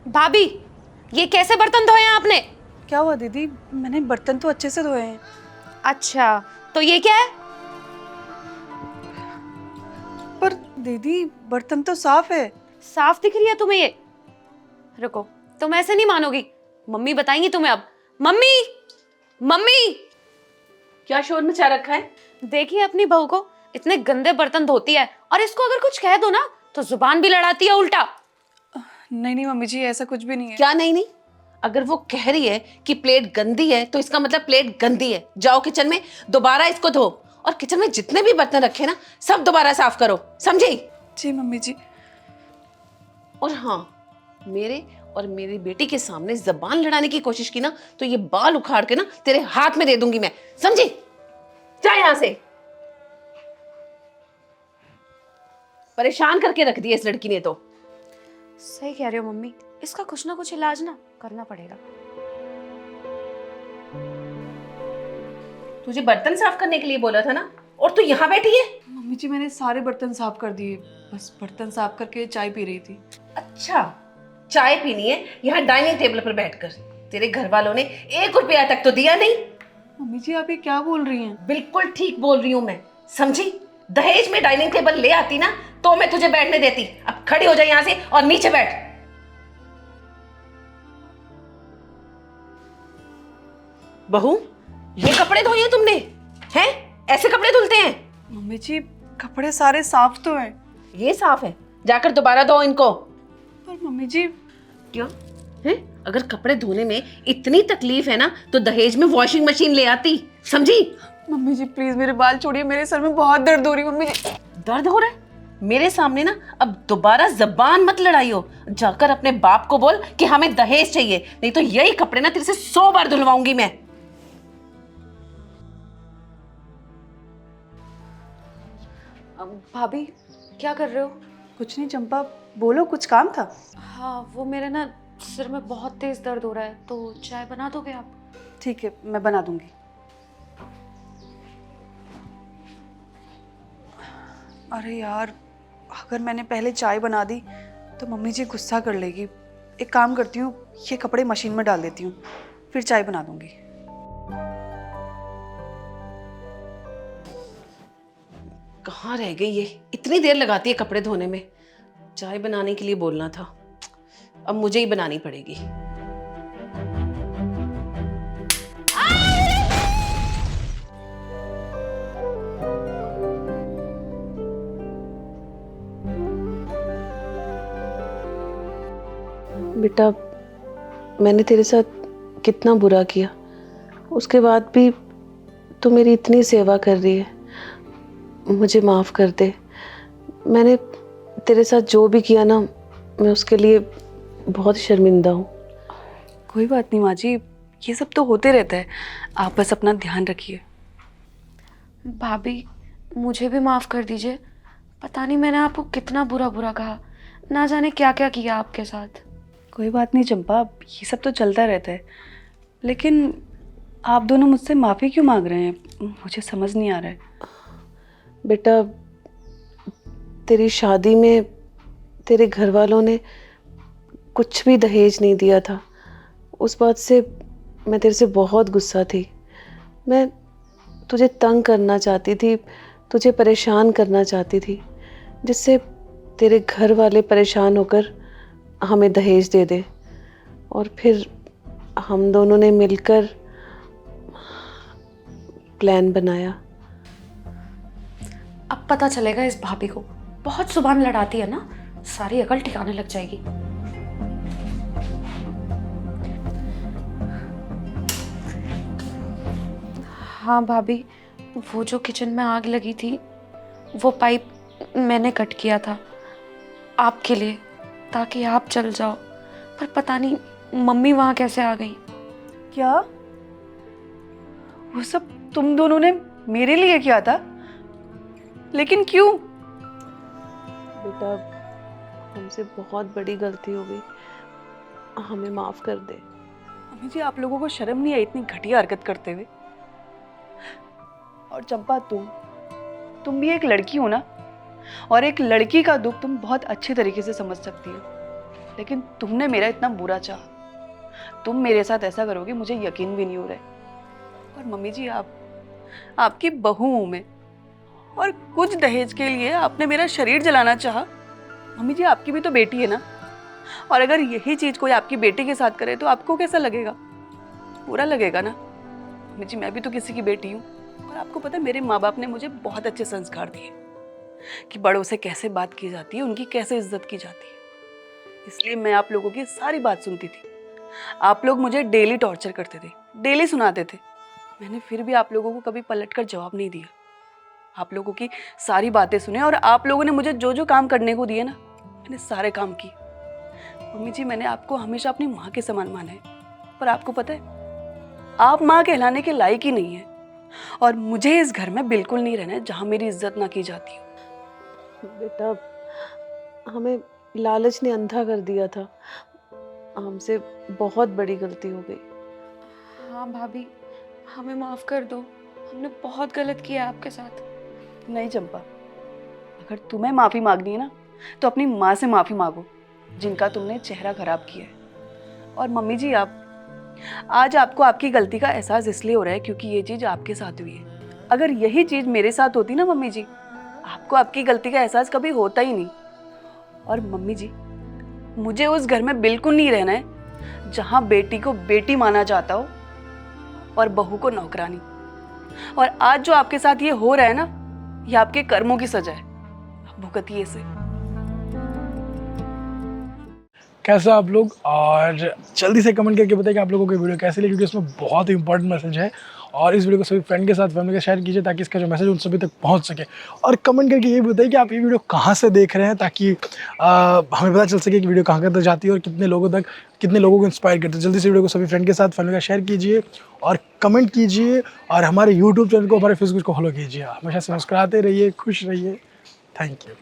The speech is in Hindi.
भाभी, ये कैसे बर्तन धोए हैं आपने? क्या हुआ दीदी? मैंने बर्तन तो अच्छे से धोए हैं। अच्छा, तो ये क्या है? पर दीदी बर्तन तो साफ है। साफ दिख रही है तुम्हें ये? रुको, तुम ऐसे नहीं मानोगी। मम्मी बताएंगी तुम्हें अब। मम्मी, मम्मी, क्या शोर मचा रखा है? देखिए अपनी बहू को, इतने गंदे बर्तन धोती है और इसको अगर कुछ कह दो ना तो जुबान भी लड़ाती है उल्टा। नहीं नहीं मम्मी जी, ऐसा कुछ भी नहीं है। क्या नहीं नहीं? अगर वो कह रही है कि प्लेट गंदी है तो इसका मतलब प्लेट गंदी है। जाओ किचन में दोबारा इसको धो, और किचन में जितने भी बर्तन रखे ना सब दोबारा साफ करो, समझी? जी मम्मी जी। और हाँ, मेरे और मेरी बेटी के सामने जबान लड़ाने की कोशिश की ना तो ये बाल उखाड़ के ना तेरे हाथ में दे दूंगी मैं, समझी? जा यहां से। परेशान करके रख दिया इस लड़की ने तो। सही कह रहे हो मम्मी, इसका कुछ ना कुछ इलाज ना करना पड़ेगा। तुझे बर्तन साफ करने के लिए बोला था ना, और तू यहाँ बैठी है? मम्मी जी मैंने सारे बर्तन साफ कर दिए, बस बर्तन साफ करके चाय पी रही थी। अच्छा, चाय पीनी है यहाँ डाइनिंग टेबल पर बैठकर? तेरे घर वालों ने 1 रुपया तक तो दिया नहीं। मम्मी जी आप ये क्या बोल रही हैं? बिल्कुल ठीक बोल रही हूँ मैं, समझी? दहेज में डाइनिंग टेबल ले आती ना तो मैं तुझे बैठने देती। अब खड़ी हो जाए यहाँ से और नीचे बैठ। बहू, ये कपड़े धोए हैं तुमने? हैं? ऐसे कपड़े धुलते हैं? मम्मी जी कपड़े सारे साफ तो हैं। ये साफ है, जाकर दोबारा धो इनको। पर मम्मी जी क्यों है? अगर कपड़े धोने में इतनी तकलीफ है ना तो दहेज में वॉशिंग मशीन ले आती, समझी? मम्मी जी प्लीज मेरे बाल छोड़िए, मेरे सर में बहुत दर्द हो रही है मम्मी जी। दर्द हो रहा है? मेरे सामने ना अब दोबारा जबान मत लड़ाइयो। जाकर अपने बाप को बोल कि हमें दहेज चाहिए, नहीं तो यही कपड़े ना तेरे से 100 बार धुलवाऊंगी मैं। भाभी, क्या कर रहे हो? कुछ नहीं चंपा, बोलो कुछ काम था? हाँ, वो मेरे ना सिर में बहुत तेज दर्द हो रहा है, तो चाय बना दोगे आप? ठीक है मैं बना दूंगी। अरे यार, अगर मैंने पहले चाय बना दी तो मम्मी जी गुस्सा कर लेगी। एक काम करती हूँ, ये कपड़े मशीन में डाल देती हूँ, फिर चाय बना दूंगी। कहाँ रह गई ये? इतनी देर लगाती है कपड़े धोने में। चाय बनाने के लिए बोलना था, अब मुझे ही बनानी पड़ेगी। बेटा, मैंने तेरे साथ कितना बुरा किया, उसके बाद भी तू मेरी इतनी सेवा कर रही है। मुझे माफ़ कर दे। मैंने तेरे साथ जो भी किया ना, मैं उसके लिए बहुत शर्मिंदा हूँ। कोई बात नहीं माँ जी, ये सब तो होते रहता है, आप बस अपना ध्यान रखिए। भाभी, मुझे भी माफ़ कर दीजिए। पता नहीं मैंने आपको कितना बुरा बुरा कहा, ना जाने क्या क्या किया आपके साथ। कोई बात नहीं चंपा, ये सब तो चलता रहता है, लेकिन आप दोनों मुझसे माफ़ी क्यों मांग रहे हैं, मुझे समझ नहीं आ रहा है। बेटा, तेरी शादी में तेरे घर वालों ने कुछ भी दहेज नहीं दिया था। उस बात से मैं तेरे से बहुत गुस्सा थी। मैं तुझे तंग करना चाहती थी, तुझे परेशान करना चाहती थी, जिससे तेरे घर वाले परेशान होकर हमें दहेज दे दे, और फिर हम दोनों ने मिलकर प्लान बनाया। अब पता चलेगा इस भाभी को, बहुत जुबान लड़ाती है ना, सारी अकल ठिकाने लग जाएगी। हाँ भाभी, वो जो किचन में आग लगी थी, वो पाइप मैंने कट किया था आपके लिए, ताकि आप चल जाओ। पर पता नहीं मम्मी वहाँ कैसे आ गई। क्या वो सब तुम दोनों ने मेरे लिए किया था? लेकिन क्यों? बेटा, हमसे बहुत बड़ी गलती हो गई, हमें माफ कर दे। मम्मी जी आप लोगों को शर्म नहीं आई इतनी घटिया हरकत करते हुए? और चंपा तुम भी एक लड़की हो ना, और एक लड़की का दुख तुम बहुत अच्छे तरीके से समझ सकती हो। लेकिन तुमने मेरा इतना बुरा चाहा, तुम मेरे साथ ऐसा करोगे मुझे यकीन भी नहीं हो रहा है। और मम्मी जी, आपकी बहू हूं मैं, और कुछ दहेज के लिए आपने मेरा शरीर जलाना चाहा। मम्मी जी, आपकी भी तो बेटी है ना, और अगर यही चीज कोई आपकी बेटी के साथ करे तो आपको कैसा लगेगा? बुरा लगेगा ना। मम्मी जी, मैं भी तो किसी की बेटी हूँ, और आपको पता है मेरे माँ बाप ने मुझे बहुत अच्छे संस्कार दिए कि बड़ों से कैसे बात की जाती है, उनकी कैसे इज्जत की जाती है। इसलिए मैं आप लोगों की सारी बात सुनती थी। आप लोग मुझे डेली टॉर्चर करते थे, डेली सुनाते थे, मैंने फिर भी आप लोगों को कभी पलटकर जवाब नहीं दिया। आप लोगों की सारी बातें सुने, और आप लोगों ने मुझे जो जो काम करने को दिए ना, मैंने सारे काम किए। मम्मी जी, मैंने आपको हमेशा अपनी माँ के समान माना है, पर आपको पता है आप माँ कहलाने के लायक ही नहीं है, और मुझे इस घर में बिल्कुल नहीं रहना है जहाँ मेरी इज्जत ना की जाती हो। बेटा, हमें लालच ने अंधा कर दिया था, हमसे बहुत बड़ी गलती हो गई। हाँ भाभी, हमें माफ़ कर दो, हमने बहुत गलत किया आपके साथ। नहीं चंपा, अगर तुम्हें माफ़ी मांगनी है ना तो अपनी माँ से माफ़ी मांगो, जिनका तुमने चेहरा खराब किया है। और मम्मी जी, आज आपको आपकी गलती का एहसास इसलिए हो रहा है क्योंकि ये चीज़ आपके साथ हुई है। अगर यही चीज़ मेरे साथ होती ना मम्मी जी, आपको आपकी गलती का एहसास कभी होता ही नहीं। और मम्मी जी, मुझे उस घर में बिल्कुल नहीं रहना है जहाँ बेटी को बेटी माना जाता हो और बहू को नौकरानी। और आज जो आपके साथ ये हो रहा है ना, ये आपके कर्मों की सजा है, आप भुगतिए इसे। कैसा आप लोग, और जल्दी से कमेंट करके बताइए कि आप लोगों को वीडियो कैसे लगी, क्योंकि इसमें बहुत ही इंपॉर्टेंट मैसेज है। और इस वीडियो को सभी फ्रेंड के साथ, फैमिली के साथ शेयर कीजिए ताकि इसका जो मैसेज उन सभी तक पहुंच सके। और कमेंट करके ये बताइए कि आप ये वीडियो कहाँ से देख रहे हैं, ताकि हमें पता चल सके कि वीडियो कहाँ तक जाती है और कितने लोगों को इंस्पायर करते हैं। जल्दी से वीडियो को सभी फ्रेंड के साथ, फैमिली का शेयर कीजिए और कमेंट कीजिए, और हमारे यूट्यूब चैनल को, हमारे फेसबुक को फॉलो कीजिए। हमेशा से मुस्कुराते रहिए, खुश रहिए। Thank you.